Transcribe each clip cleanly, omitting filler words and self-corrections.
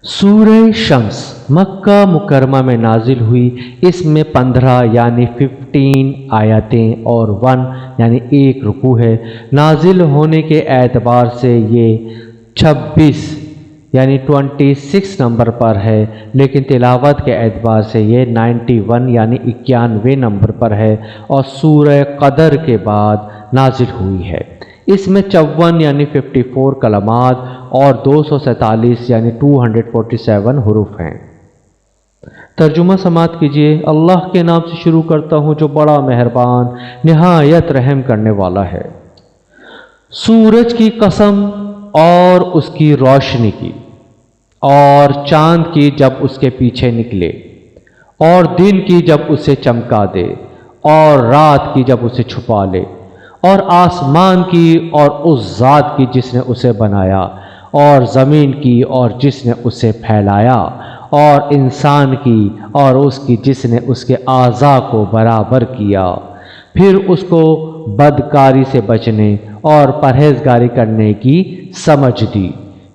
سورہ شمس مکہ مکرمہ میں نازل ہوئی۔ اس میں 15 یعنی 15 آیتیں اور 1 یعنی 1 رکوع ہے۔ نازل ہونے کے اعتبار سے یہ 26 یعنی 26 نمبر پر ہے، لیکن تلاوت کے اعتبار سے یہ 91 یعنی 91 نمبر پر ہے اور سورہ قدر کے بعد نازل ہوئی ہے۔ اس میں 54 یعنی 54 کلمات اور 247 یعنی 247 حروف ہیں۔ ترجمہ سماعت کیجیے۔ اللہ کے نام سے شروع کرتا ہوں جو بڑا مہربان نہایت رحم کرنے والا ہے۔ سورج کی قسم اور اس کی روشنی کی، اور چاند کی جب اس کے پیچھے نکلے، اور دن کی جب اسے چمکا دے، اور رات کی جب اسے چھپا لے، اور آسمان کی اور اس ذات کی جس نے اسے بنایا، اور زمین کی اور جس نے اسے پھیلایا، اور انسان کی اور اس کی جس نے اس کے اعضاء کو برابر کیا، پھر اس کو بدکاری سے بچنے اور پرہیزگاری کرنے کی سمجھ دی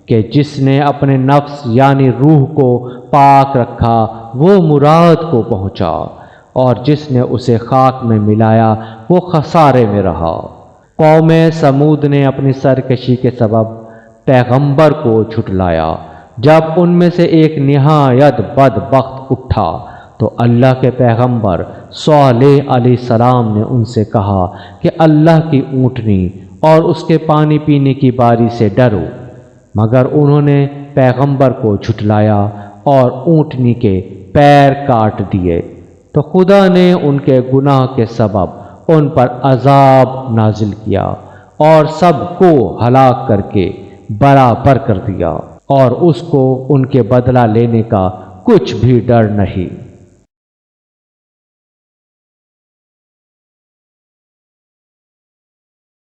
کہ جس نے اپنے نفس یعنی روح کو پاک رکھا وہ مراد کو پہنچا، اور جس نے اسے خاک میں ملایا وہ خسارے میں رہا۔ قوم سمود نے اپنی سرکشی کے سبب پیغمبر کو جھٹلایا۔ جب ان میں سے ایک نہایت بدبخت اٹھا تو اللہ کے پیغمبر صالح علیہ السلام نے ان سے کہا کہ اللہ کی اونٹنی اور اس کے پانی پینے کی باری سے ڈرو، مگر انہوں نے پیغمبر کو جھٹلایا اور اونٹنی کے پیر کاٹ دیے، تو خدا نے ان کے گناہ کے سبب ان پر عذاب نازل کیا اور سب کو ہلاک کر کے برابر کر دیا، اور اس کو ان کے بدلہ لینے کا کچھ بھی ڈر نہیں۔